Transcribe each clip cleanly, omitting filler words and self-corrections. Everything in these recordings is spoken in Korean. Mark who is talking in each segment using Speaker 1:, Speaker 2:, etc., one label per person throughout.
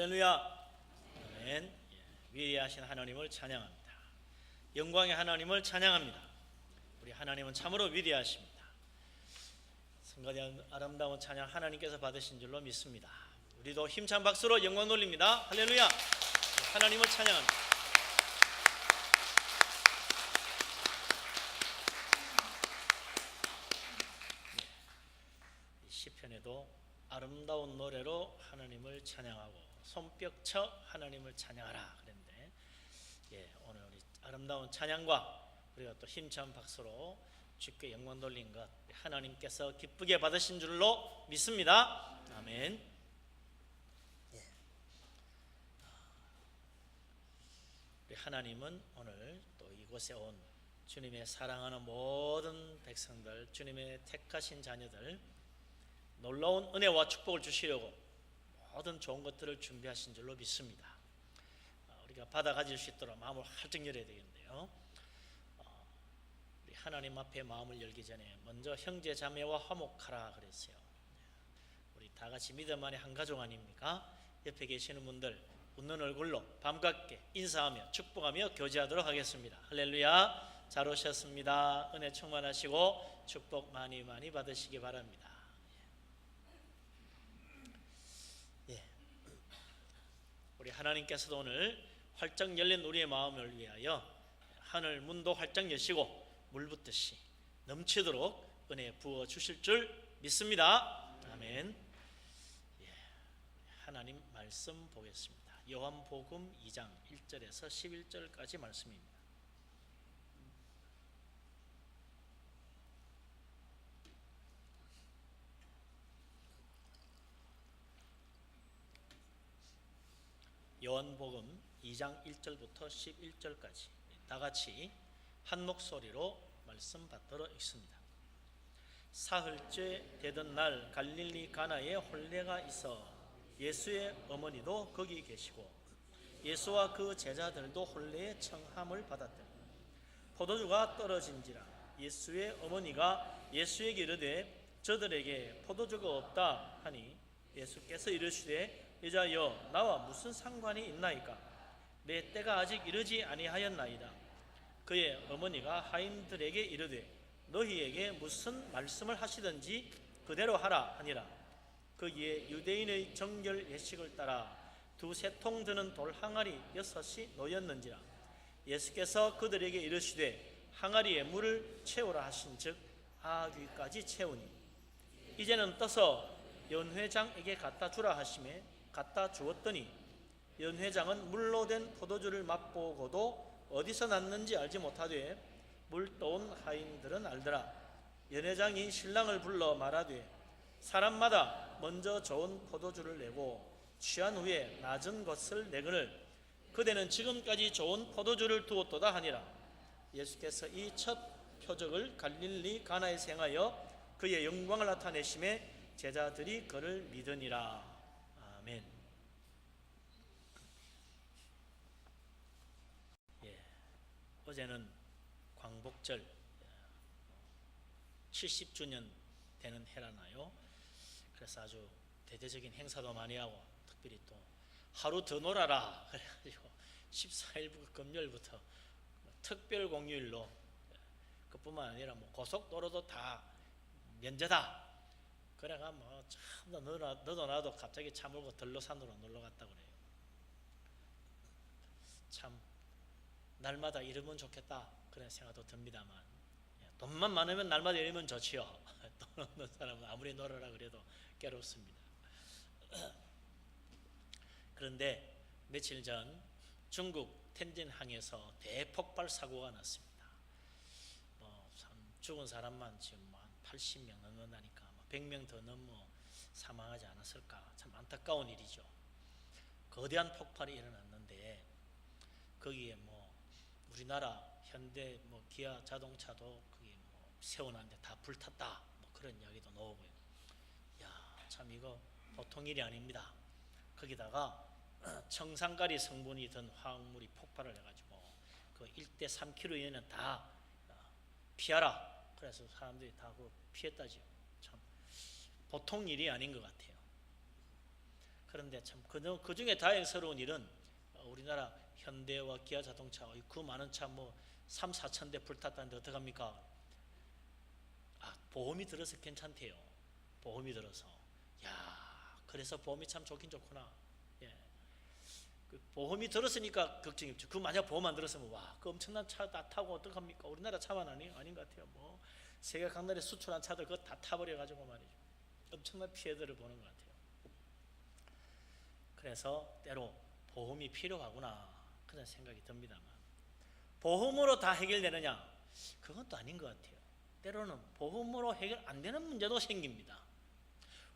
Speaker 1: 할렐루야. 아멘. 위대하신 하나님을 찬양합니다. 영광의 하나님을 찬양합니다. 우리 하나님은 참으로 위대하십니다. 성가대 아름다운 찬양 하나님께서 받으신 줄로 믿습니다. 우리도 힘찬 박수로 영광 돌립니다. 할렐루야. 하나님을 찬양합니다. 시편에도 아름다운 노래로 하나님을 찬양하고 손뼉쳐 하나님을 찬양하라 그랬는데, 오늘 우리 아름다운 찬양과 우리가 또 힘찬 박수로 주께 영광 돌린 것 하나님께서 기쁘게 받으신 줄로 믿습니다. 아멘. 우리 하나님은 오늘 또 이곳에 온 주님의 사랑하는 모든 백성들, 주님의 택하신 자녀들 놀라운 은혜와 축복을 주시려고 모든 좋은 것들을 준비하신 줄로 믿습니다. 우리가 받아 가질 수 있도록 마음을 활짝 열어야 되겠는데요. 우리 하나님 앞에 마음을 열기 전에 먼저 형제 자매와 화목하라 그랬어요. 우리 다 같이 믿음 안에 한 가족 아닙니까? 옆에 계시는 분들 웃는 얼굴로 반갑게 인사하며 축복하며 교제하도록 하겠습니다. 할렐루야. 잘 오셨습니다. 은혜 충만하시고 축복 많이 많이 받으시기 바랍니다. 우리 하나님께서도 오늘 활짝 열린 우리의 마음을 위하여 하늘 문도 활짝 여시고 물 붓듯이 넘치도록 은혜 부어 주실 줄 믿습니다. 아멘. 하나님 말씀 보겠습니다. 요한복음 2장 1절에서 11절까지 말씀입니다. 요한복음 2장 1절부터 11절까지 다 같이 한 목소리로 말씀 받도록 읽습니다. 사흘째 되던 날 갈릴리 가나에 혼례가 있어 예수의 어머니도 거기 계시고 예수와 그 제자들도 혼례의 청함을 받았더니 포도주가 떨어진지라 예수의 어머니가 예수에게 이르되 저들에게 포도주가 없다 하니 예수께서 이르시되 여자여 나와 무슨 상관이 있나이까? 내 때가 아직 이르지 아니하였나이다. 그의 어머니가 하인들에게 이르되 너희에게 무슨 말씀을 하시든지 그대로 하라 하니라. 거기에 유대인의 정결 예식을 따라 두세 통 드는 돌 항아리 6이 놓였는지라. 예수께서 그들에게 이르시되 항아리에 물을 채우라 하신즉 아귀까지 채우니 이제는 떠서 연회장에게 갖다 주라 하시매 갖다 주었더니 연회장은 물로 된 포도주를 맛보고도 어디서 났는지 알지 못하되 물 떠온 하인들은 알더라. 연회장이 신랑을 불러 말하되 사람마다 먼저 좋은 포도주를 내고 취한 후에 낮은 것을 내거늘 그대는 지금까지 좋은 포도주를 두었도다 하니라. 예수께서 이 첫 표적을 갈릴리 가나에서 행하여 그의 영광을 나타내심에 제자들이 그를 믿으니라. 아멘. 어제는 광복절 70주년 되는 해라나요. 그래서 아주 대대적인 행사도 많이 하고 특별히 또 하루 더 놀아라 그래가지고 14일 금요일부터 특별 공휴일로 그뿐만 아니라 뭐 고속도로도 다 면제다. 그래가 뭐 참 너도 나도 갑자기 차 몰고 들로산으로 놀러 갔다 그래요. 참 날마다 이러면 좋겠다 그런 생각도 듭니다만 돈만 많으면 날마다 이러면 좋지요. 돈 없는 사람은 아무리 놀아라 그래도 괴롭습니다. 그런데 며칠 전 중국 텐진항에서 대폭발 사고가 났습니다. 죽은 사람만 지금 한 80명 넘는다니까 100명 더 넘어 사망하지 않았을까. 참 안타까운 일이죠. 거대한 폭발이 일어났는데 거기에 우리나라 현대 기아 자동차도 거기 세워놨는데 다 불탔다 그런 이야기도 나오고요. 참 이거 보통 일이 아닙니다. 거기다가 청산가리 성분이 든 화학물이 폭발을 해가지고 그 1대 3km 이내는 다 피하라. 그래서 사람들이 다 피했다지요. 참 보통 일이 아닌 것 같아요. 그런데 참 그 중에 다행스러운 일은 우리나라 현대와 기아 자동차 그 많은 차 뭐 3, 4천 대 불탔다는데 어떡합니까? 보험이 들어서 괜찮대요. 보험이 들어서. 야, 그래서 보험이 참 좋긴 좋구나. 예. 그 보험이 들었으니까 걱정이 없죠. 그 만약 보험 안 들었으면 와, 그 엄청난 차 다 타고 어떡합니까? 우리나라 차만 아닌 것 같아요. 뭐 세계 각나라에 수출한 차들 그거 다 타버려 가지고 말이죠. 엄청난 피해들을 보는 것 같아요. 그래서 때로 보험이 필요하구나 그런 생각이 듭니다만, 보험으로 다 해결되느냐? 그건 또 아닌 것 같아요. 때로는 보험으로 해결 안 되는 문제도 생깁니다.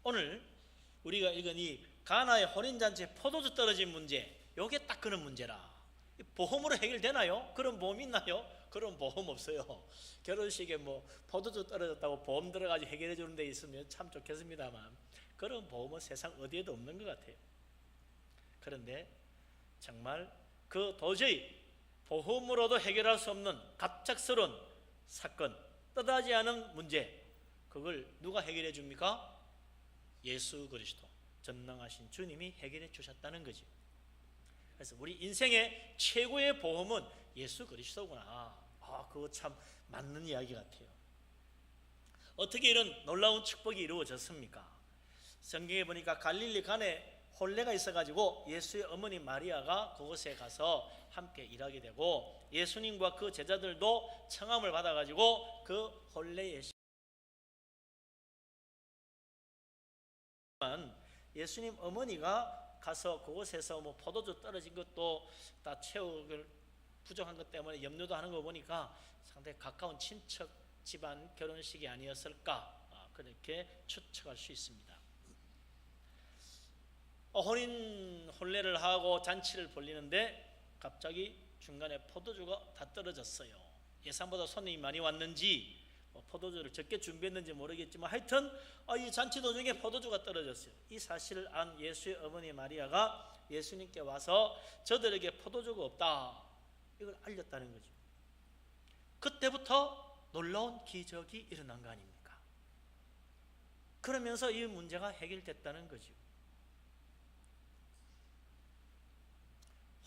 Speaker 1: 오늘 우리가 읽은 이 가나의 혼인잔치에 포도주 떨어진 문제, 이게 딱 그런 문제라. 보험으로 해결되나요? 그런 보험 있나요? 그런 보험 없어요. 결혼식에 뭐 포도주 떨어졌다고 보험 들어가지고 해결해 주는 데 있으면 참 좋겠습니다만, 그런 보험은 세상 어디에도 없는 것 같아요. 그런데 정말 그 도저히 보험으로도 해결할 수 없는 갑작스러운 사건, 떠나지 않은 문제, 그걸 누가 해결해 줍니까? 예수 그리스도, 전능하신 주님이 해결해 주셨다는 거죠. 그래서 우리 인생의 최고의 보험은 예수 그리스도구나. 그거 참 맞는 이야기 같아요. 어떻게 이런 놀라운 축복이 이루어졌습니까? 성경에 보니까 갈릴리 간에 혼례가 있어가지고 예수의 어머니 마리아가 그곳에 가서 함께 일하게 되고, 예수님과 그 제자들도 청함을 받아가지고 그 혼례에 예수님 어머니가 가서 그곳에서 뭐 포도주 떨어진 것도 다 채우길 부족한 것 때문에 염려도 하는 거 보니까 상당히 가까운 친척 집안 결혼식이 아니었을까, 그렇게 추측할 수 있습니다. 혼인 혼례를 하고 잔치를 벌리는데 갑자기 중간에 포도주가 다 떨어졌어요. 예상보다 손님이 많이 왔는지 포도주를 적게 준비했는지 모르겠지만 하여튼 이 잔치 도중에 포도주가 떨어졌어요. 이 사실을 안 예수의 어머니 마리아가 예수님께 와서 저들에게 포도주가 없다, 이걸 알렸다는 거죠. 그때부터 놀라운 기적이 일어난 거 아닙니까? 그러면서 이 문제가 해결됐다는 거죠.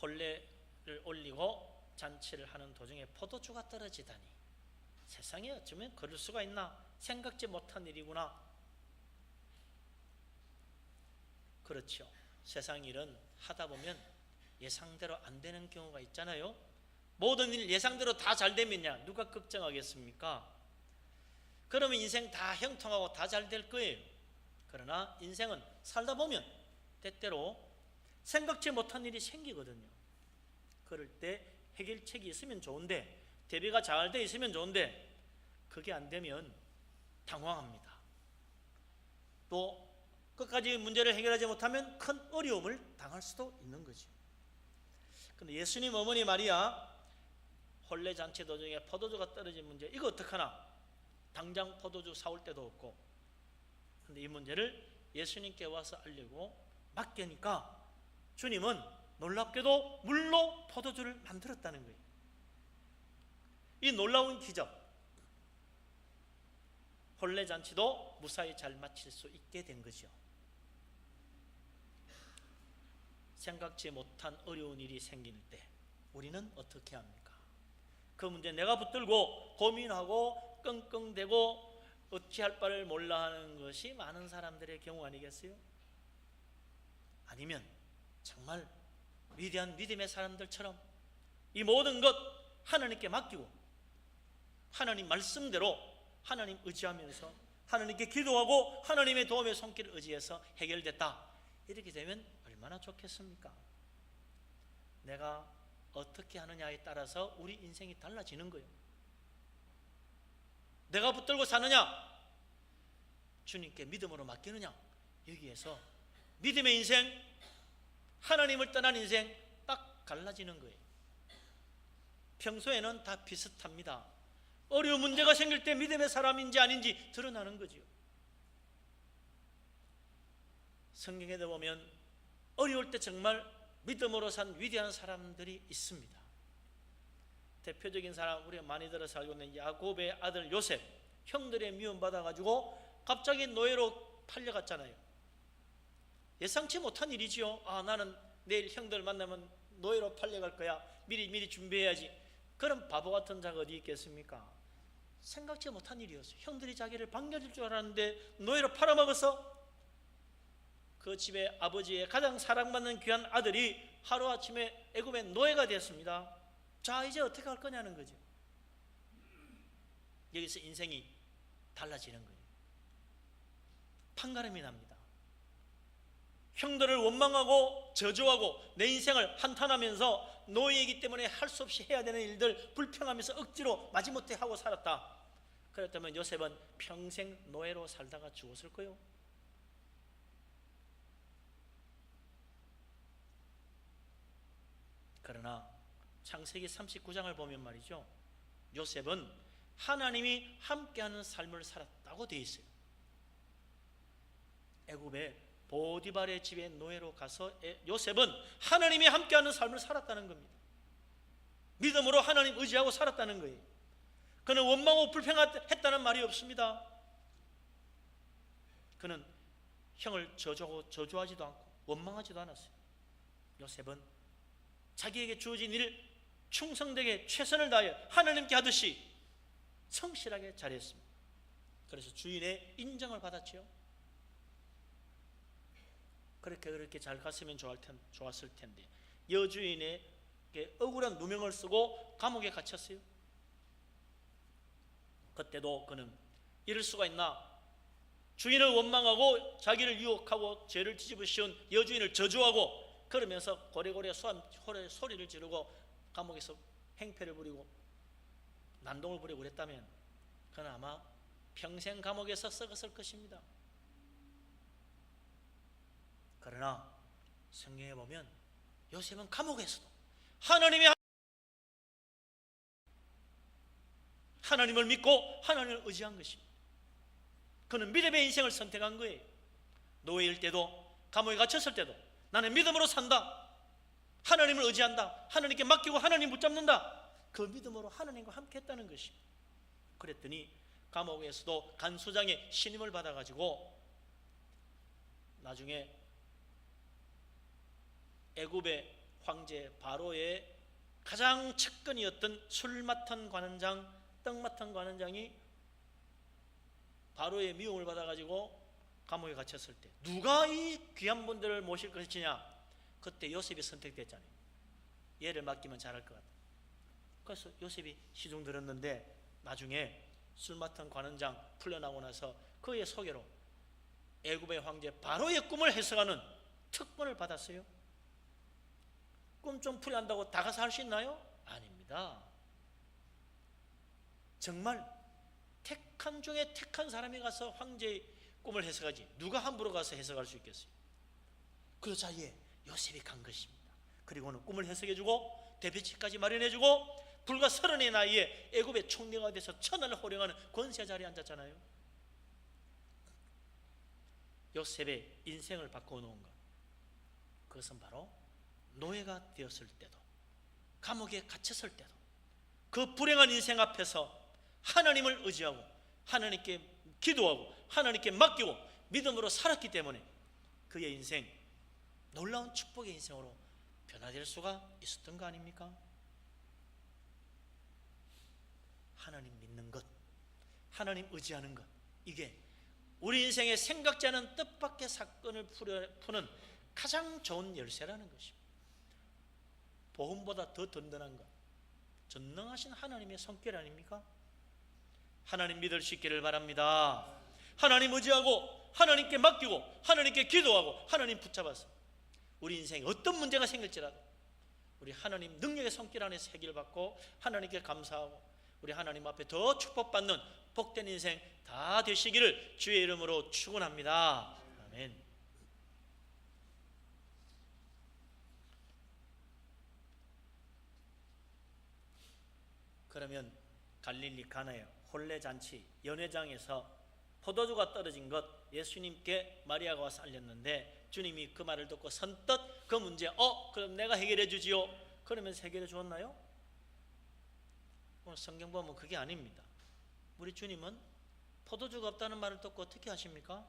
Speaker 1: 혼례를 올리고 잔치를 하는 도중에 포도주가 떨어지다니, 세상에 어쩌면 그럴 수가 있나, 생각지 못한 일이구나. 그렇죠. 세상 일은 하다 보면 예상대로 안 되는 경우가 있잖아요. 모든 일 예상대로 다 잘 되면야 누가 걱정하겠습니까? 그러면 인생 다 형통하고 다 잘 될 거예요. 그러나 인생은 살다 보면 때때로 생각지 못한 일이 생기거든요. 그럴 때 해결책이 있으면 좋은데, 대비가 잘 돼 있으면 좋은데, 그게 안 되면 당황합니다. 또 끝까지 문제를 해결하지 못하면 큰 어려움을 당할 수도 있는 거죠. 그런데 예수님 어머니 마리아 혼례 잔치 도중에 포도주가 떨어진 문제, 이거 어떡하나? 당장 포도주 사올 데도 없고. 그런데 이 문제를 예수님께 와서 알리고 맡기니까 주님은 놀랍게도 물로 포도주를 만들었다는 거예요. 이 놀라운 기적, 혼례 잔치도 무사히 잘 마칠 수 있게 된 거죠. 생각지 못한 어려운 일이 생길 때 우리는 어떻게 합니까? 그 문제 내가 붙들고 고민하고 끙끙대고 어찌할 바를 몰라 하는 것이 많은 사람들의 경우 아니겠어요? 아니면 정말 위대한 믿음의 사람들처럼 이 모든 것 하나님께 맡기고 하나님 말씀대로 하나님 의지하면서 하나님께 기도하고 하나님의 도움의 손길을 의지해서 해결됐다, 이렇게 되면 얼마나 좋겠습니까? 내가 어떻게 하느냐에 따라서 우리 인생이 달라지는 거예요. 내가 붙들고 사느냐, 주님께 믿음으로 맡기느냐, 여기에서 믿음의 인생, 하나님을 떠난 인생 딱 갈라지는 거예요. 평소에는 다 비슷합니다. 어려운 문제가 생길 때 믿음의 사람인지 아닌지 드러나는 거죠. 성경에도 보면 어려울 때 정말 믿음으로 산 위대한 사람들이 있습니다. 대표적인 사람, 우리가 많이 들어서 알고 있는 야곱의 아들 요셉, 형들의 미움받아가지고 갑자기 노예로 팔려갔잖아요. 예상치 못한 일이지요. 나는 내일 형들 만나면 노예로 팔려갈 거야. 미리 준비해야지. 그런 바보 같은 자가 어디 있겠습니까? 생각지 못한 일이었어요. 형들이 자기를 반겨줄 줄 알았는데 노예로 팔아먹어서 그 집에 아버지의 가장 사랑받는 귀한 아들이 하루아침에 애굽의 노예가 되었습니다. 자, 이제 어떻게 할 거냐는 거죠. 여기서 인생이 달라지는 거예요. 판가름이 납니다. 형들을 원망하고 저주하고 내 인생을 한탄하면서 노예이기 때문에 할 수 없이 해야 되는 일들 불평하면서 억지로 마지못해 하고 살았다. 그렇다면 요셉은 평생 노예로 살다가 죽었을 거요. 그러나 창세기 39장을 보면 말이죠, 요셉은 하나님이 함께하는 삶을 살았다고 되어 있어요. 애굽의 보디발의 집에 노예로 가서 요셉은 하나님이 함께하는 삶을 살았다는 겁니다. 믿음으로 하나님 의지하고 살았다는 거예요. 그는 원망하고 불평했다는 말이 없습니다. 그는 형을 저주하지도 않고 원망하지도 않았어요. 요셉은 자기에게 주어진 일을 충성되게 최선을 다하여 하나님께 하듯이 성실하게 잘했습니다. 그래서 주인의 인정을 받았죠. 그렇게 잘 갔으면 좋았을 텐데 여주인에게 억울한 누명을 쓰고 감옥에 갇혔어요. 그때도 그는 이럴 수가 있나, 주인을 원망하고 자기를 유혹하고 죄를 뒤집어 씌운 여주인을 저주하고 그러면서 고래고래 소리를 지르고 감옥에서 행패를 부리고 난동을 부리고 그랬다면 그는 아마 평생 감옥에서 썩었을 것입니다. 그러나 성경에 보면 요셉은 감옥에서도 하나님을 믿고 하나님을 의지한 것입니다. 그는 믿음의 인생을 선택한 거예요. 노예일 때도 감옥에 갇혔을 때도 나는 믿음으로 산다, 하나님을 의지한다, 하나님께 맡기고 하나님 붙잡는다, 그 믿음으로 하나님과 함께 했다는 것입니다. 그랬더니 감옥에서도 간수장의 신임을 받아가지고 나중에 애굽의 황제 바로의 가장 측근이었던 술 맡은 관원장, 떡 맡은 관원장이 바로의 미움을 받아가지고 감옥에 갇혔을 때 누가 이 귀한 분들을 모실 것이냐, 그때 요셉이 선택됐잖아요. 얘를 맡기면 잘할 것 같다. 그래서 요셉이 시중 들었는데 나중에 술 맡은 관원장 풀려나고 나서 그의 소개로 애굽의 황제 바로의 꿈을 해석하는 특권을 받았어요. 꿈 좀 풀이한다고 다 가서 할 수 있나요? 아닙니다. 정말 택한 중에 택한 사람이 가서 황제의 꿈을 해석하지 누가 함부로 가서 해석할 수 있겠어요? 그 자리에 요셉이 간 것입니다. 그리고는 꿈을 해석해주고 대비치까지 마련해주고 불과 30의 나이에 애굽의 총리가 돼서 천하를 호령하는 권세 자리에 앉았잖아요. 요셉의 인생을 바꿔놓은 것, 그것은 바로 노예가 되었을 때도 감옥에 갇혔을 때도 그 불행한 인생 앞에서 하나님을 의지하고 하나님께 기도하고 하나님께 맡기고 믿음으로 살았기 때문에 그의 인생 놀라운 축복의 인생으로 변화될 수가 있었던 거 아닙니까? 하나님 믿는 것, 하나님 의지하는 것, 이게 우리 인생의 생각지 않은 뜻밖의 사건을 푸는 가장 좋은 열쇠라는 것입니다. 보험보다 더 든든한 것, 전능하신 하나님의 손길 아닙니까? 하나님 믿을 수 있기를 바랍니다. 하나님 의지하고 하나님께 맡기고 하나님께 기도하고 하나님 붙잡아서 우리 인생에 어떤 문제가 생길지라도 우리 하나님 능력의 손길 안에서 해결 받고 하나님께 감사하고 우리 하나님 앞에 더 축복받는 복된 인생 다 되시기를 주의 이름으로 축원합니다. 아멘. 그러면 갈릴리 가나의 혼례잔치 연회장에서 포도주가 떨어진 것 예수님께 마리아가 와서 알렸는데 주님이 그 말을 듣고 선뜻 그 문제 그럼 내가 해결해 주지요. 그러면서 해결해 주었나요? 오늘 성경 보면 그게 아닙니다. 우리 주님은 포도주가 없다는 말을 듣고 어떻게 하십니까?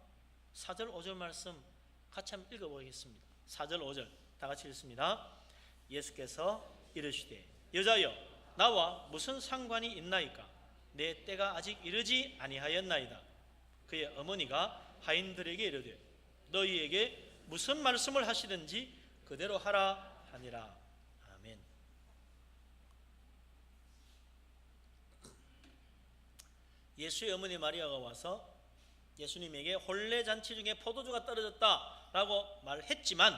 Speaker 1: 4절 5절 말씀 같이 한번 읽어보겠습니다. 4절 5절 다 같이 읽습니다. 예수께서 이르시되 여자여 나와 무슨 상관이 있나이까? 내 때가 아직 이르지 아니하였나이다. 그의 어머니가 하인들에게 이르되 너희에게 무슨 말씀을 하시든지 그대로 하라 하니라. 아멘. 예수의 어머니 마리아가 와서 예수님에게 혼례잔치 중에 포도주가 떨어졌다라고 말했지만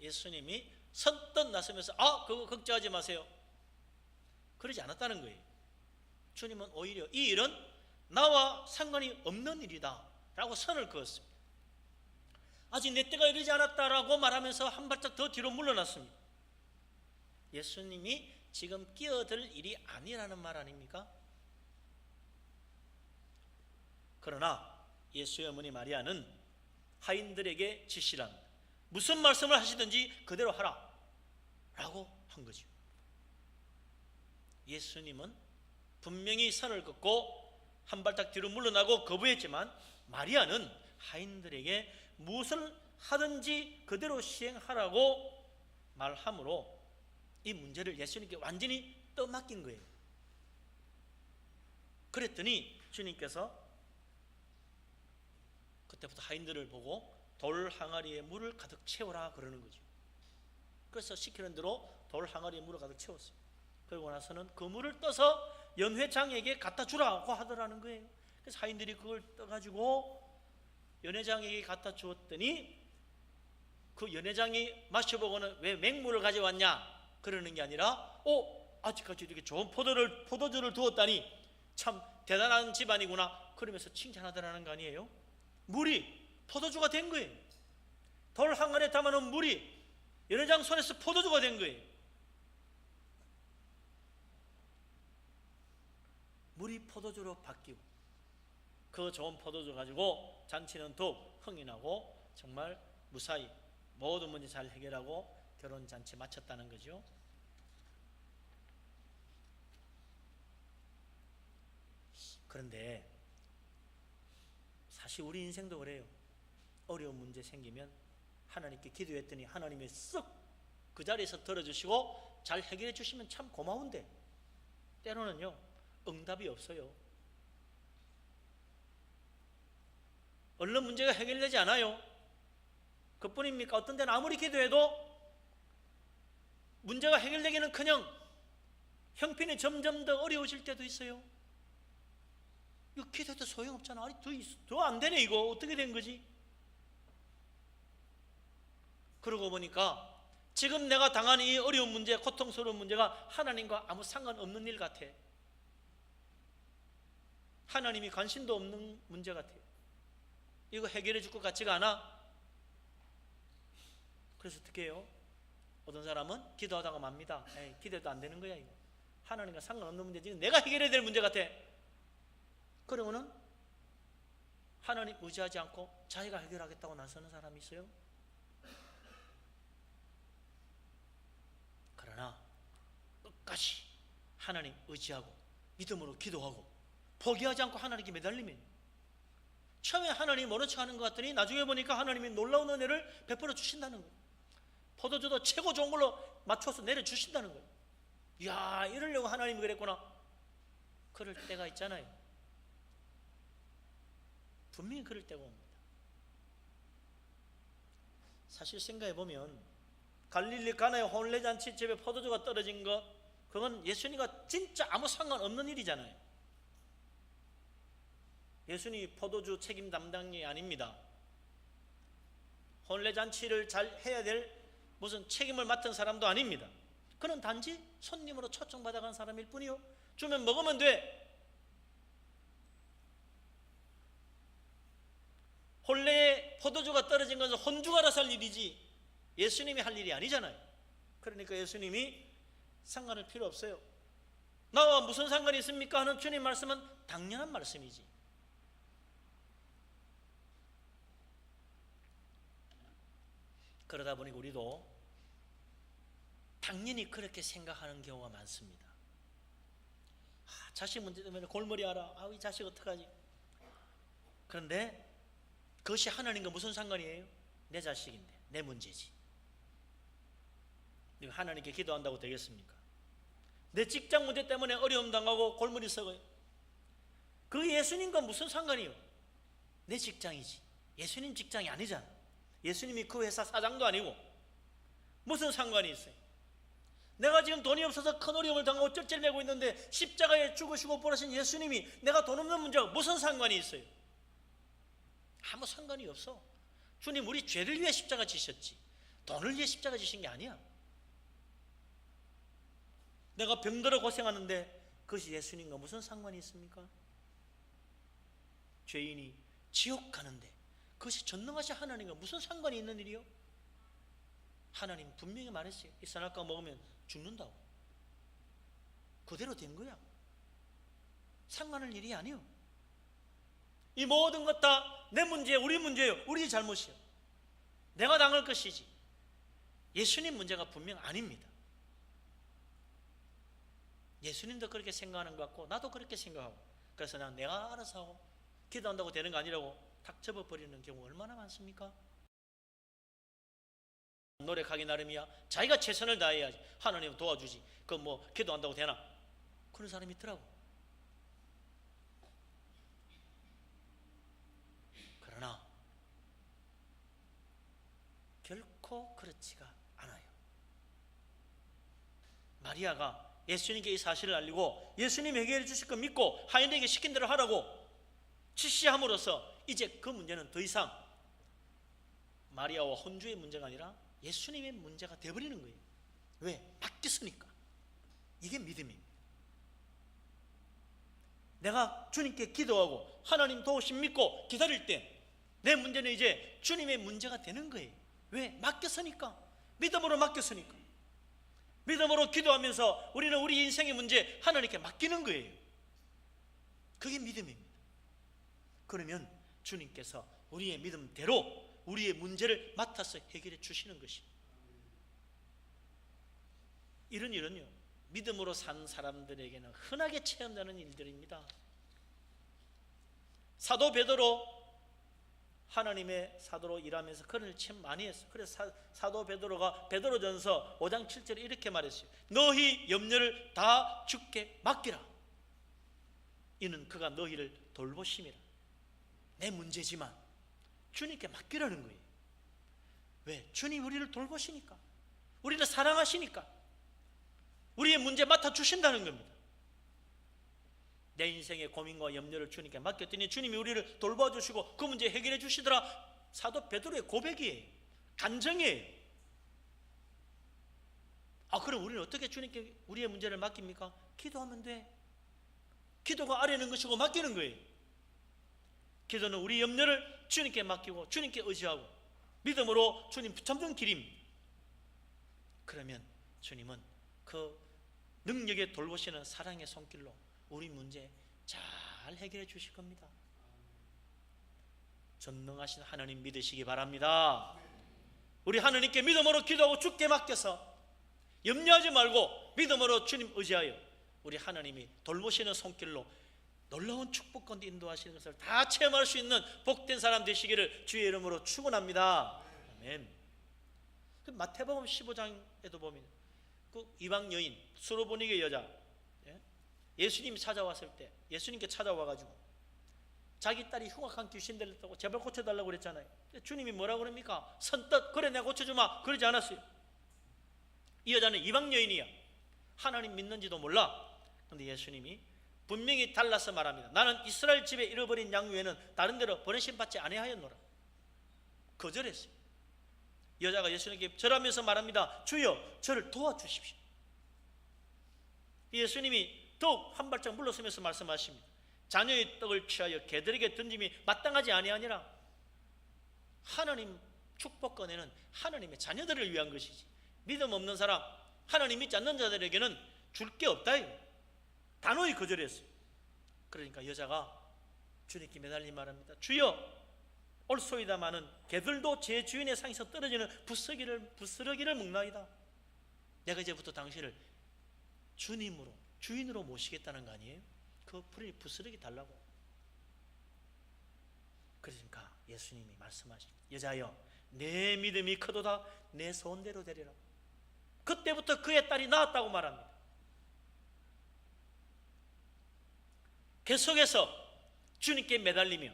Speaker 1: 예수님이 선뜻 나서면서 그거 걱정하지 마세요, 그러지 않았다는 거예요. 주님은 오히려 이 일은 나와 상관이 없는 일이다 라고 선을 그었습니다. 아직 내 때가 이르지 않았다라고 말하면서 한 발짝 더 뒤로 물러났습니다. 예수님이 지금 끼어들 일이 아니라는 말 아닙니까? 그러나 예수의 어머니 마리아는 하인들에게 지시란 무슨 말씀을 하시든지 그대로 하라 라고 한 거죠. 예수님은 분명히 선을 긋고 한 발짝 뒤로 물러나고 거부했지만 마리아는 하인들에게 무엇을 하든지 그대로 시행하라고 말함으로 이 문제를 예수님께 완전히 떠맡긴 거예요. 그랬더니 주님께서 그때부터 하인들을 보고 돌 항아리에 물을 가득 채우라 그러는 거죠. 그래서 시키는 대로 돌 항아리에 물을 가득 채웠어요. 그러고 나서는 그 물을 떠서 연회장에게 갖다 주라고 하더라는 거예요. 그래서 하인들이 그걸 떠가지고 연회장에게 갖다 주었더니 그 연회장이 마셔보고는 왜 맹물을 가져왔냐 그러는 게 아니라 아직까지 이렇게 좋은 포도주를 두었다니 참 대단한 집안이구나 그러면서 칭찬하더라는 거 아니에요. 물이 포도주가 된 거예요. 돌 항아리에 담아놓은 물이 연회장 손에서 포도주가 된 거예요. 물이 포도주로 바뀌고 그 좋은 포도주 가지고 잔치는 더욱 흥이 나고 정말 무사히 모든 문제 잘 해결하고 결혼 잔치 마쳤다는 거죠. 그런데 사실 우리 인생도 그래요. 어려운 문제 생기면 하나님께 기도했더니 하나님이 쓱 그 자리에서 들어주시고 잘 해결해 주시면 참 고마운데 때로는요 응답이 없어요. 얼른 문제가 해결되지 않아요. 그뿐입니까? 어떤 때는 아무리 기도해도 문제가 해결되기는커녕 형편이 점점 더 어려워질 때도 있어요. 이거 기도해도 소용없잖아. 더 안 되네. 이거 어떻게 된 거지? 그러고 보니까 지금 내가 당하는 이 어려운 문제, 고통스러운 문제가 하나님과 아무 상관없는 일 같아. 하나님이 관심도 없는 문제 같아요. 이거 해결해 줄 것 같지가 않아. 그래서 어떻게 해요? 어떤 사람은 기도하다가 맙니다. 기도해도 안 되는 거야. 이거 하나님과 상관없는 문제지 내가 해결해야 될 문제 같아. 그러고는 하나님 의지하지 않고 자기가 해결하겠다고 나서는 사람이 있어요. 그러나 끝까지 하나님 의지하고 믿음으로 기도하고 포기하지 않고 하나님께 매달리면 처음에 하나님이 모른 척 하는 것 같더니 나중에 보니까 하나님이 놀라운 은혜를 베풀어 주신다는 거예요. 포도주도 최고 좋은 걸로 맞춰서 내려주신다는 거예요. 이야, 이러려고 하나님이 그랬구나. 그럴 때가 있잖아요. 분명히 그럴 때가 옵니다. 사실 생각해보면 갈릴리 가나의 혼례잔치 집에 포도주가 떨어진 것, 그건 예수님과 진짜 아무 상관없는 일이잖아요. 예수님이 포도주 책임 담당이 아닙니다. 혼례잔치를 잘 해야 될 무슨 책임을 맡은 사람도 아닙니다. 그는 단지 손님으로 초청받아간 사람일 뿐이요. 주면 먹으면 돼. 혼례에 포도주가 떨어진 것은 혼주가 알아서 할 일이지 예수님이 할 일이 아니잖아요. 그러니까 예수님이 상관할 필요 없어요. 나와 무슨 상관이 있습니까? 하는 주님 말씀은 당연한 말씀이지. 그러다 보니 우리도 당연히 그렇게 생각하는 경우가 많습니다. 자식 문제 때문에 골머리 앓아. 이 자식 어떡하지? 그런데 그것이 하나님과 무슨 상관이에요? 내 자식인데 내 문제지. 이거 하나님께 기도한다고 되겠습니까? 내 직장 문제 때문에 어려움 당하고 골머리 썩어요. 그게 예수님과 무슨 상관이요? 내 직장이지. 예수님 직장이 아니잖아. 예수님이 그 회사 사장도 아니고 무슨 상관이 있어요? 내가 지금 돈이 없어서 큰 어려움을 당하고 쩔쩔매고 있는데 십자가에 죽으시고 부활하신 예수님이 내가 돈 없는 문제와 무슨 상관이 있어요? 아무 상관이 없어. 주님 우리 죄를 위해 십자가 지셨지 돈을 위해 십자가 지신 게 아니야. 내가 병들어 고생하는데 그것이 예수님과 무슨 상관이 있습니까? 죄인이 지옥 가는데 그것이 전능하신 하나님과 무슨 상관이 있는 일이요? 하나님 분명히 말했어요. 이 선악과 먹으면 죽는다고. 그대로 된 거야. 상관할 일이 아니요. 이 모든 것 다 내 문제예요. 우리 문제예요. 우리 잘못이요. 내가 당할 것이지 예수님 문제가 분명 아닙니다. 예수님도 그렇게 생각하는 것 같고 나도 그렇게 생각하고 그래서 난 내가 알아서 하고 기도한다고 되는 거 아니라고 탁 접어버리는 경우 얼마나 많습니까? 노력하기 나름이야. 자기가 최선을 다해야지. 하나님 도와주지. 그 뭐 기도한다고 되나? 그런 사람이 있더라고. 그러나 결코 그렇지가 않아요. 마리아가 예수님께 이 사실을 알리고 예수님 해결해 주실 거 믿고 하인에게 시킨 대로 하라고 지시함으로써 이제 그 문제는 더 이상 마리아와 혼주의 문제가 아니라 예수님의 문제가 되어버리는 거예요. 왜? 맡겼으니까. 이게 믿음입니다. 내가 주님께 기도하고 하나님 도우심 믿고 기다릴 때 내 문제는 이제 주님의 문제가 되는 거예요. 왜? 맡겼으니까. 믿음으로 맡겼으니까. 믿음으로 기도하면서 우리는 우리 인생의 문제 하나님께 맡기는 거예요. 그게 믿음입니다. 그러면 주님께서 우리의 믿음대로 우리의 문제를 맡아서 해결해 주시는 것입니다. 이런 일은요 믿음으로 산 사람들에게는 흔하게 체험되는 일들입니다. 사도 베드로 하나님의 사도로 일하면서 그런 일 참 많이 했어요. 그래서 사도 베드로가 베드로전서 5장 7절에 이렇게 말했어요. 너희 염려를 다 주께 맡기라. 이는 그가 너희를 돌보심이라. 내 문제지만 주님께 맡기라는 거예요. 왜? 주님 우리를 돌보시니까. 우리를 사랑하시니까. 우리의 문제 맡아주신다는 겁니다. 내 인생의 고민과 염려를 주님께 맡겼더니 주님이 우리를 돌봐주시고 그 문제 해결해 주시더라. 사도 베드로의 고백이에요. 간증이에요. 그럼 우리는 어떻게 주님께 우리의 문제를 맡깁니까? 기도하면 돼. 기도가 아뢰는 것이고 맡기는 거예요. 기도는 우리 염려를 주님께 맡기고 주님께 의지하고 믿음으로 주님 붙잡는 길입니다. 그러면 주님은 그 능력에 돌보시는 사랑의 손길로 우리 문제 잘 해결해 주실 겁니다. 전능하신 하나님 믿으시기 바랍니다. 우리 하나님께 믿음으로 기도하고 주께 맡겨서 염려하지 말고 믿음으로 주님 의지하여 우리 하나님이 돌보시는 손길로 놀라운 축복 가운데 인도하시는 것을 다 체험할 수 있는 복된 사람 되시기를 주의 이름으로 축원합니다. 아멘. 마태복음 15장에도 보면 그 이방 여인 수로보니게 여자 예수님이 찾아왔을 때 예수님께 찾아와가지고 자기 딸이 흉악한 귀신 들렸다고 제발 고쳐달라고 그랬잖아요. 주님이 뭐라고 그럽니까? 선뜻 그래 내가 고쳐주마 그러지 않았어요. 이 여자는 이방 여인이야. 하나님 믿는지도 몰라. 그런데 예수님이 분명히 달라서 말합니다. 나는 이스라엘 집에 잃어버린 양 외에는 다른 데로 보내심 받지 아니하였노라. 거절했어요. 여자가 예수님께 절하면서 말합니다. 주여 저를 도와주십시오. 예수님이 더욱 한 발짝 물러서면서 말씀하십니다. 자녀의 떡을 취하여 개들에게 던짐이 마땅하지 아니하니라. 하나님 축복권에는 하나님의 자녀들을 위한 것이지 믿음 없는 사람 하나님 믿지 않는 자들에게는 줄 게 없다. 단호히 거절했어요. 그러니까 여자가 주님께 매달리 말합니다. 주여 옳소이다마는 개들도 제 주인의 상에서 떨어지는 부스러기를 먹나이다. 내가 이제부터 당신을 주님으로 주인으로 모시겠다는 거 아니에요? 그 부스러기 달라고. 그러니까 예수님이 말씀하십니다. 여자여 내 믿음이 크도다 내 소원대로 되리라. 그때부터 그의 딸이 낳았다고 말합니다. 계속해서 주님께 매달리며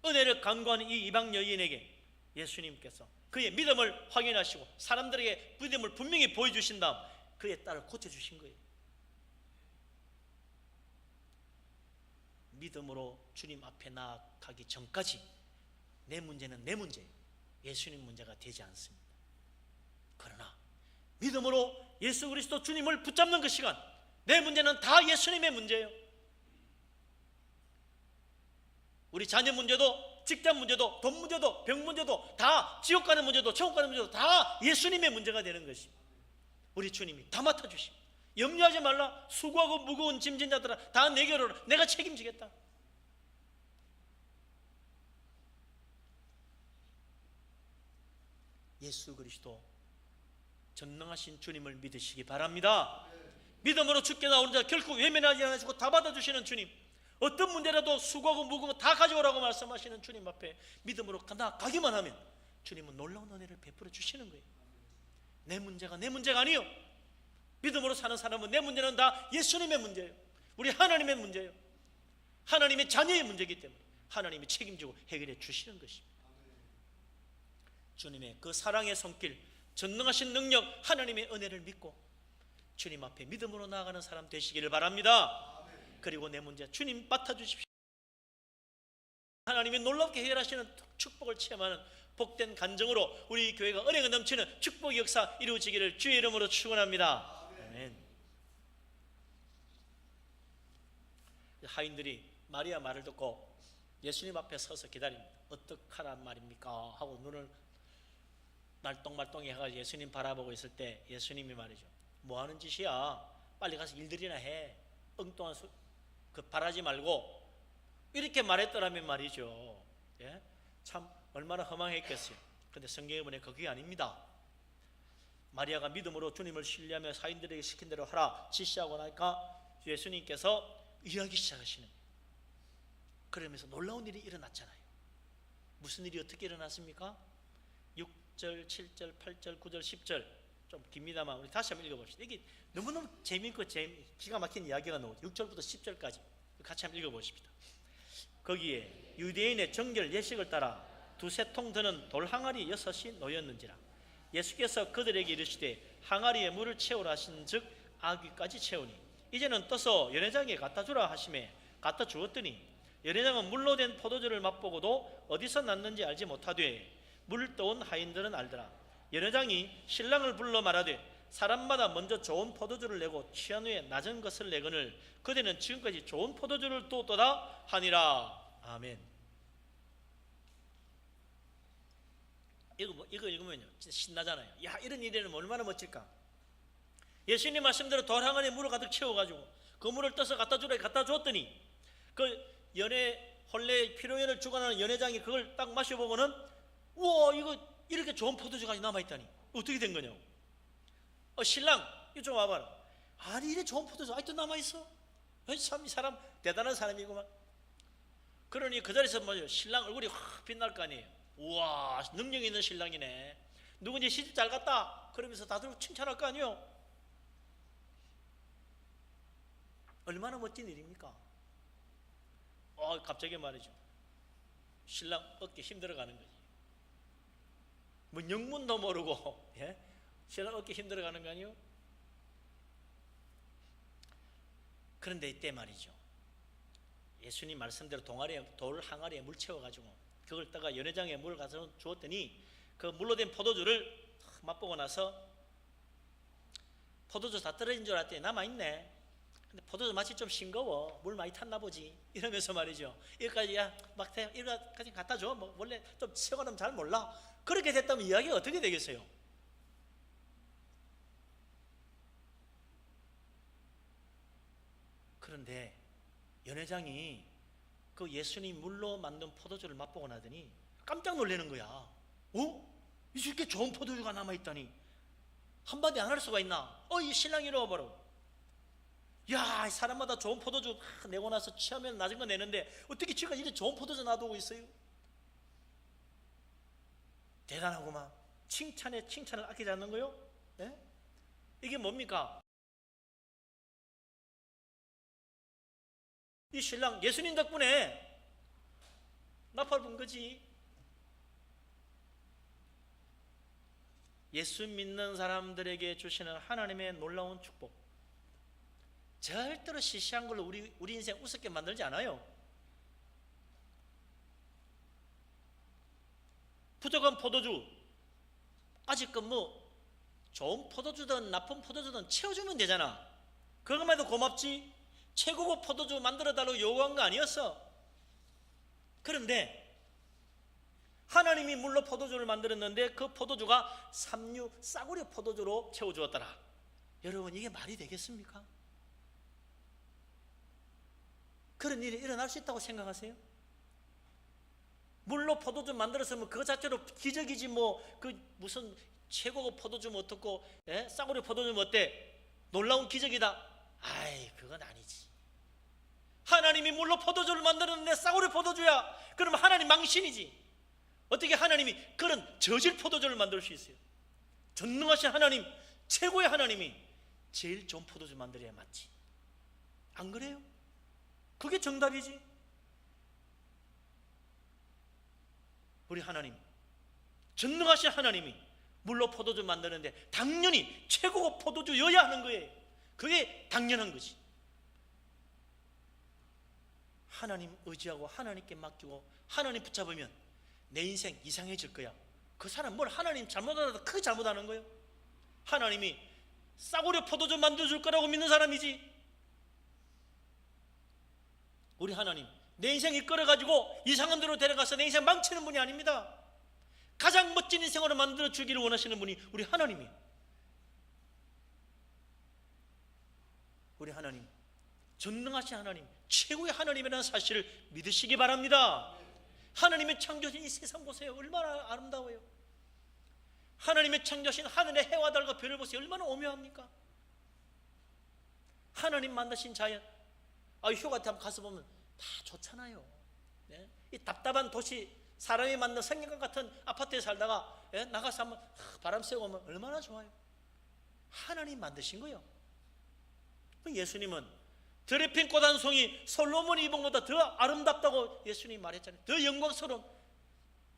Speaker 1: 은혜를 간구하는 이 이방 여인에게 예수님께서 그의 믿음을 확인하시고 사람들에게 믿음을 분명히 보여주신 다음 그의 딸을 고쳐주신 거예요. 믿음으로 주님 앞에 나아가기 전까지 내 문제는 내 문제예요. 예수님 문제가 되지 않습니다. 그러나 믿음으로 예수 그리스도 주님을 붙잡는 그 시간, 내 문제는 다 예수님의 문제예요. 우리 자녀 문제도, 직장 문제도, 돈 문제도, 병 문제도, 다 지옥 가는 문제도, 천국 가는 문제도 다 예수님의 문제가 되는 것입니다. 우리 주님이 다 맡아주십니다. 염려하지 말라. 수고하고 무거운 짐진 자들아 다 내게로 오라. 내가 책임지겠다. 예수 그리스도 전능하신 주님을 믿으시기 바랍니다. 믿음으로 주께 나오는 자 결코 외면하지 않으시고 다 받아주시는 주님, 어떤 문제라도 수고하고 무거운 거 다 가져오라고 말씀하시는 주님 앞에 믿음으로 나아가기만 하면 주님은 놀라운 은혜를 베풀어 주시는 거예요. 내 문제가 내 문제가 아니요, 믿음으로 사는 사람은 내 문제는 다 예수님의 문제예요. 우리 하나님의 문제예요. 하나님의 자녀의 문제이기 때문에 하나님이 책임지고 해결해 주시는 것입니다. 주님의 그 사랑의 손길, 전능하신 능력, 하나님의 은혜를 믿고 주님 앞에 믿음으로 나아가는 사람 되시기를 바랍니다. 그리고 내 문제 주님 맡아주십시오. 하나님이 놀랍게 해결하시는 축복을 체험하는 복된 간증으로 우리 교회가 은혜가 넘치는 축복의 역사 이루어지기를 주의 이름으로 축원합니다. 아멘. 하인들이 마리아 말을 듣고 예수님 앞에 서서 기다립니다. 어떡하란 말입니까? 하고 눈을 말똥말똥히 해가지고 예수님 바라보고 있을 때 예수님이 말이죠, 뭐 하는 짓이야? 빨리 가서 일들이나 해. 엉뚱한 그 바라지 말고, 이렇게 말했더라면 말이죠, 예? 참 얼마나 허망했겠어요. 근데 성경에 보니까 그게 아닙니다. 마리아가 믿음으로 주님을 신뢰하며 사인들에게 시킨 대로 하라 지시하고 나니까 예수님께서 일하기 시작하시는 거예요. 그러면서 놀라운 일이 일어났잖아요. 무슨 일이 어떻게 일어났습니까? 6절, 7절, 8절, 9절, 10절 좀 깁니다만 우리 다시 한번 읽어봅시다. 이게 너무너무 재미있고 기가 막힌 이야기가 나오죠. 6절부터 10절까지 같이 한번 읽어보십시다. 거기에 유대인의 정결 예식을 따라 두세 통 드는 돌 항아리 6이 놓였는지라. 예수께서 그들에게 이르시되 항아리에 물을 채우라 하신즉 아귀까지 채우니 이제는 떠서 연회장에 갖다 주라 하시매 갖다 주었더니 연회장은 물로 된 포도주를 맛보고도 어디서 났는지 알지 못하되 물 떠온 하인들은 알더라. 연회장이 신랑을 불러 말하되 사람마다 먼저 좋은 포도주를 내고 취한 후에 낮은 것을 내거늘 그대는 지금까지 좋은 포도주를 두었도다 하니라. 아멘. 이거 읽으면요 진짜 신나잖아요. 야, 이런 일에는 얼마나 멋질까. 예수님 말씀대로 돌 항아리에 물을 가득 채워가지고 그 물을 떠서 갖다 주라 갖다 주었더니 그 혼례 피로연을 주관하는 연회장이 그걸 딱 마셔보고는 우와, 이거 이렇게 좋은 포도주가 남아있다니 어떻게 된 거냐고. 신랑 이거 좀 와봐라. 아니 이래 좋은 포도주 아직도 남아있어? 참 이 사람 대단한 사람이구만. 그러니 그 자리에서 뭐죠, 신랑 얼굴이 확 빛날 거 아니에요. 우와, 능력 있는 신랑이네. 누군지 시집 잘 갔다 그러면서 다들 칭찬할 거 아니에요. 얼마나 멋진 일입니까? 갑자기 말이죠, 신랑 어깨 힘들어가는 거지. 뭐 영문도 모르고 예? 신랑 어깨 힘들어가는 거 아니에요? 그런데 이때 말이죠, 예수님 말씀대로 돌 항아리에 물 채워가지고 그걸 따가 연회장에 물을 가서 주었더니 그 물로 된 포도주를 맛보고 나서 포도주 다 떨어진 줄 알았더니 남아있네. 근데 포도주 맛이 좀 싱거워. 물 많이 탔나 보지. 이러면서 말이죠, 이거까지 이거까지 갖다 줘. 뭐 원래 좀 세관하면 잘 몰라. 그렇게 됐다면 이야기가 어떻게 되겠어요? 그런데 연회장이 그 예수님 물로 만든 포도주를 맛보고 나더니 깜짝 놀라는 거야. 이렇게 좋은 포도주가 남아있다니 한마디 안 할 수가 있나? 이 신랑이 이러와 봐라. 야, 사람마다 좋은 포도주 내고 나서 취하면 낮은 거 내는데 어떻게 지금 이렇게 좋은 포도주 놔두고 있어요? 대단하구만. 칭찬에 칭찬을 아끼지 않는 거요? 예? 이게 뭡니까? 이 신랑 예수님 덕분에 나팔 분 거지. 예수 믿는 사람들에게 주시는 하나님의 놀라운 축복, 절대로 시시한 걸로 우리 인생 우습게 만들지 않아요. 부족한 포도주, 아직은 뭐 좋은 포도주든 나쁜 포도주든 채워주면 되잖아. 그것만 해도 고맙지. 최고급 포도주 만들어달라고 요구한 거 아니었어. 그런데 하나님이 물로 포도주를 만들었는데 그 포도주가 삼류 싸구려 포도주로 채워주었더라. 여러분, 이게 말이 되겠습니까? 그런 일이 일어날 수 있다고 생각하세요? 물로 포도주 만들었으면 그거 자체로 기적이지, 뭐 그 무슨 최고급 포도주면 어떻고, 싸구려 포도주면 어때? 놀라운 기적이다. 아이, 그건 아니지. 하나님이 물로 포도주를 만들었는데 싸구려 포도주야. 그러면 하나님 망신이지. 어떻게 하나님이 그런 저질 포도주를 만들 수 있어요? 전능하신 하나님, 최고의 하나님이 제일 좋은 포도주 만들어야 맞지. 안 그래요? 그게 정답이지. 우리 하나님, 전능하신 하나님이 물로 포도주 만드는데 당연히 최고급 포도주여야 하는 거예요. 그게 당연한 거지. 하나님 의지하고 하나님께 맡기고 하나님 붙잡으면 내 인생 이상해질 거야. 그 사람 뭘 하나님 잘못하다 크게 잘못하는 거예요. 하나님이 싸구려 포도주 만들어줄 거라고 믿는 사람이지. 우리 하나님, 내 인생 이끌어가지고 이상한 데로 데려가서 내 인생 망치는 분이 아닙니다. 가장 멋진 인생으로 만들어 주기를 원하시는 분이 우리 하나님이에요. 우리 하나님, 전능하신 하나님, 최고의 하나님이라는 사실을 믿으시기 바랍니다. 하나님의 창조신 이 세상 보세요. 얼마나 아름다워요. 하나님의 창조신 하늘의 해와 달과 별을 보세요. 얼마나 오묘합니까? 하나님 만드신 자연, 휴가 때 한번 가서 보면 다 좋잖아요. 네? 이 답답한 도시, 사람이 만든 성경과 같은 아파트에 살다가 나가서 한번 바람 쐬고 오면 얼마나 좋아요. 하나님 만드신 거예요. 예수님은 들에 핀 꽃 한 송이 솔로몬이 입은 것보다 더 아름답다고 예수님이 말했잖아요. 더 영광스러운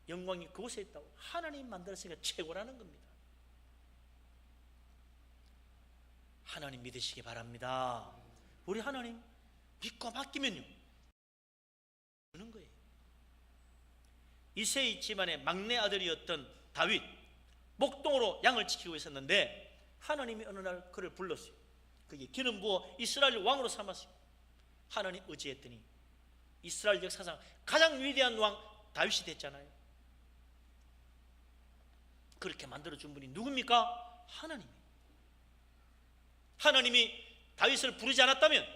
Speaker 1: 영광이 그곳에 있다고. 하나님 만들었으니까 최고라는 겁니다. 하나님 믿으시기 바랍니다. 우리 하나님 믿고 맡기면요, 주는 거예요. 이세이 집안의 막내 아들이었던 다윗, 목동으로 양을 지키고 있었는데 하나님이 어느 날 그를 불렀어요. 그게 기름 부어 이스라엘 왕으로 삼았어요. 하나님 의지했더니 이스라엘 역사상 가장 위대한 왕 다윗이 됐잖아요. 그렇게 만들어준 분이 누굽니까? 하나님이에요. 하나님이 다윗을 부르지 않았다면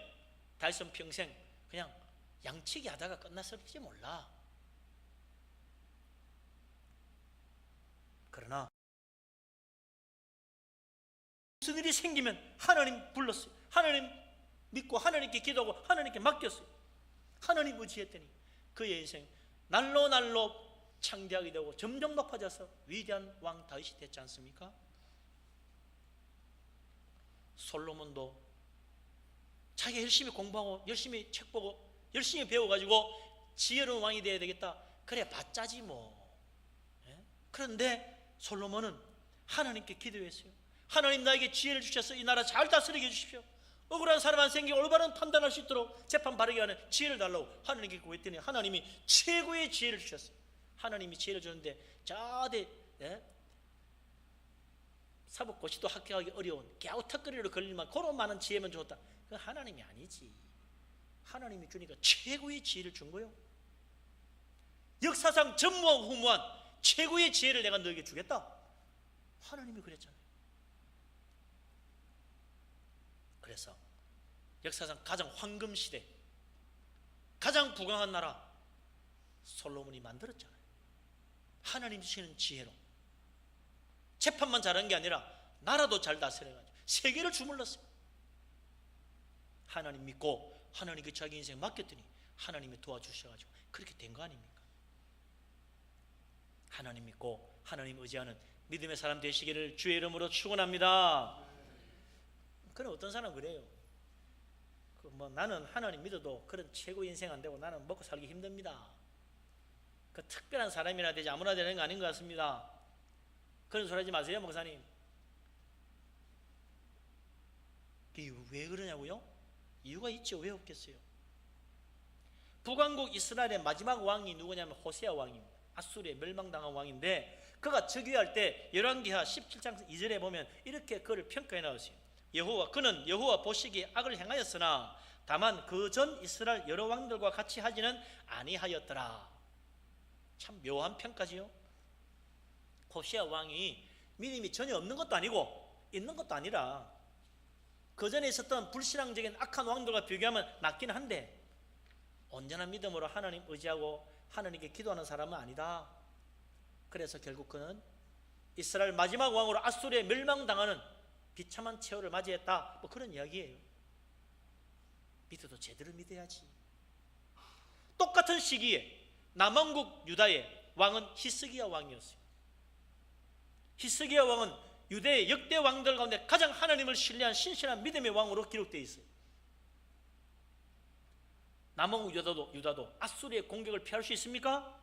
Speaker 1: 다윗은 평생 그냥 양치기 하다가 끝났을지 몰라. 그러나 무슨 일이 생기면 하나님 불렀어요. 하나님 믿고 하나님께 기도하고 하나님께 맡겼어요. 하나님 의지했더니 그의 인생 날로 날로 창대하게 되고 점점 높아져서 위대한 왕 다윗이 됐지 않습니까? 솔로몬도 자기가 열심히 공부하고 열심히 책 보고 열심히 배워가지고 지혜로운 왕이 되어야 되겠다. 그래 봤자지 뭐. 그런데 솔로몬은 하나님께 기도했어요. 하나님, 나에게 지혜를 주셔서 이 나라 잘 다스리게 해주십시오. 억울한 사람 안 생기고 올바른 판단할 수 있도록 재판 바르게 하는 지혜를 달라고 하나님께 구했더니 하나님이 최고의 지혜를 주셨어요. 하나님이 지혜를 주는데 저대 사법고시도 합격하기 어려운 갸우턱거리로 걸릴만 그런 많은 지혜만 주었다. 그건 하나님이 아니지. 하나님이 주니까 최고의 지혜를 준 거예요. 역사상 전무하고 후무한 최고의 지혜를 내가 너에게 주겠다. 하나님이 그랬잖아요. 그래서 역사상 가장 황금 시대, 가장 부강한 나라 솔로몬이 만들었잖아요. 하나님 주시는 지혜로 재판만 잘한 게 아니라 나라도 잘 다스려가지고 세계를 주물렀어요. 하나님 믿고 하나님께 자기 인생 맡겼더니 하나님이 도와주셔가지고 그렇게 된 거 아닙니까? 하나님 믿고 하나님 의지하는 믿음의 사람 되시기를 주의 이름으로 축원합니다. 그럼 어떤 사람은 그래요. 나는 하나님 믿어도 그런 최고 인생 안 되고 나는 먹고 살기 힘듭니다. 그 특별한 사람이나 되지 아무나 되는 거 아닌 것 같습니다. 그런 소리 하지 마세요, 목사님. 이게 왜 그러냐고요? 이유가 있죠. 왜 없겠어요? 북왕국 이스라엘의 마지막 왕이 누구냐면 호세아 왕입니다. 아수르에 멸망당한 왕인데 그가 즉위할 때 열왕기하 17장 2절에 보면 이렇게 그를 평가해 나왔어요. 그는 여호와 보시기에 악을 행하였으나 다만 그 전 이스라엘 여러 왕들과 같이 하지는 아니하였더라. 참 묘한 평가지요. 호세아 왕이 믿음이 전혀 없는 것도 아니고 있는 것도 아니라 그 전에 있었던 불신앙적인 악한 왕들과 비교하면 낫긴 한데 온전한 믿음으로 하나님 의지하고 하나님께 기도하는 사람은 아니다. 그래서 결국 그는 이스라엘 마지막 왕으로 아수르에 멸망당하는 비참한 최후를 맞이했다. 그런 이야기예요. 믿어도 제대로 믿어야지. 똑같은 시기에 남왕국 유다의 왕은 히스기야 왕이었어요. 히스기야 왕은 유대의 역대 왕들 가운데 가장 하나님을 신뢰한 신실한 믿음의 왕으로 기록되어 있어요. 남왕국 유다도 아수르의 공격을 피할 수 있습니까?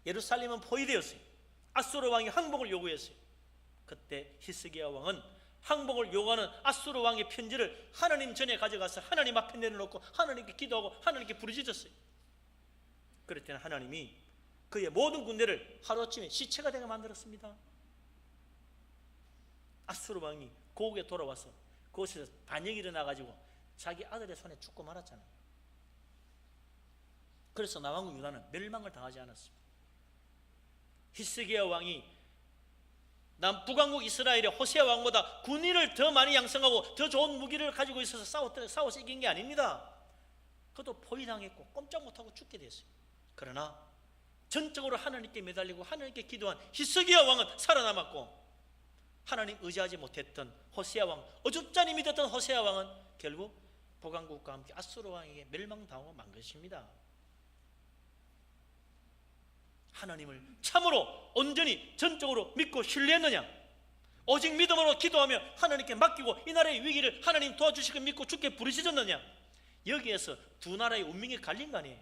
Speaker 1: 예루살렘은 포위되었어요. 아수르 왕이 항복을 요구했어요. 그때 히스기야 왕은 항복을 요구하는 아수르 왕의 편지를 하나님 전에 가져가서 하나님 앞에 내려놓고 하나님께 기도하고 하나님께 부르짖었어요. 그랬더니 하나님이 그의 모든 군대를 하루아침에 시체가 되게 만들었습니다. 아수르 왕이 고국에 돌아와서 그곳에서 반역이 일어나가지고 자기 아들의 손에 죽고 말았잖아요. 그래서 남왕국 유다는 멸망을 당하지 않았습니다. 히스기야 왕이 북왕국 이스라엘의 호세아 왕보다 군인을 더 많이 양성하고 더 좋은 무기를 가지고 있어서 싸워서 이긴 게 아닙니다. 그도 포위당했고 꼼짝 못하고 죽게 됐어요. 그러나 전적으로 하나님께 매달리고 하나님께 기도한 히스기야 왕은 살아남았고 하나님 의지하지 못했던 호세아 왕, 어줍잖이 믿었던 호세아 왕은 결국 북왕국과 함께 아수르 왕에게 멸망당하고 만 것입니다. 하나님을 참으로 온전히 전적으로 믿고 신뢰했느냐? 오직 믿음으로 기도하며 하나님께 맡기고 이 나라의 위기를 하나님 도와주시고 믿고 주께 부르짖었느냐? 여기에서 두 나라의 운명이 갈린 거 아니에요.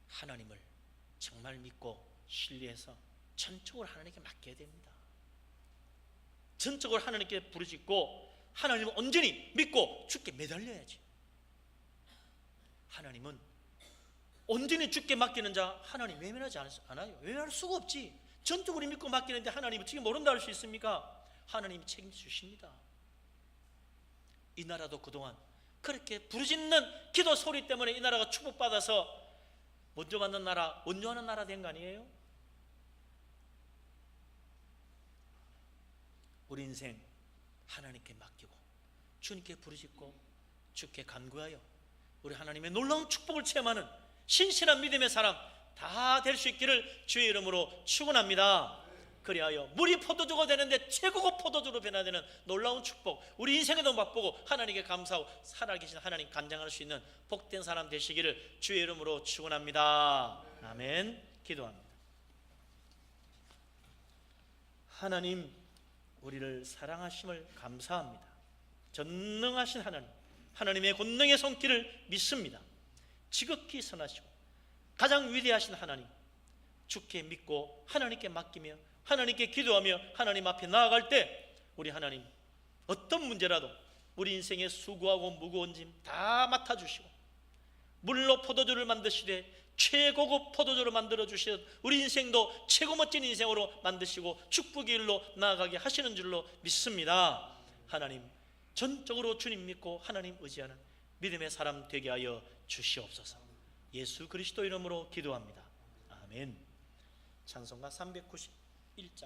Speaker 1: 하나님을 정말 믿고 신뢰해서 전적으로 하나님께 맡겨야 됩니다. 전적으로 하나님께 부르짖고 하나님을 온전히 믿고 주께 매달려야지. 하나님은 온전히 주께 맡기는 자 하나님 외면하지 않아요. 외면할 수가 없지. 전적으로 믿고 맡기는데 하나님이 어떻게 모른다 할 수 있습니까? 하나님이 책임지십니다. 이 나라도 그동안 그렇게 부르짖는 기도 소리 때문에 이 나라가 축복받아서 먼저 받는 나라, 온유하는 나라 된 거 아니에요? 우리 인생 하나님께 맡기고 주님께 부르짖고 주께 간구하여 우리 하나님의 놀라운 축복을 체험하는 신실한 믿음의 사람 다 될 수 있기를 주의 이름으로 축원합니다. 그리하여 물이 포도주가 되는데 최고급 포도주로 변화되는 놀라운 축복 우리 인생에도 맛보고 하나님께 감사하고 살아계신 하나님 간장할 수 있는 복된 사람 되시기를 주의 이름으로 축원합니다. 아멘. 기도합니다. 하나님, 우리를 사랑하심을 감사합니다. 전능하신 하나님, 하나님의 권능의 손길을 믿습니다. 지극히 선하시고 가장 위대하신 하나님, 주께 믿고 하나님께 맡기며 하나님께 기도하며 하나님 앞에 나아갈 때 우리 하나님 어떤 문제라도 우리 인생의 수고하고 무거운 짐 다 맡아주시고 물로 포도주를 만드시되 최고급 포도주를 만들어 주시듯 우리 인생도 최고 멋진 인생으로 만드시고 축복의 일로 나아가게 하시는 줄로 믿습니다. 하나님, 전적으로 주님 믿고 하나님 의지하는 믿음의 사람 되게 하여 주시옵소서. 예수 그리스도 이름으로 기도합니다. 아멘. 찬송가 391장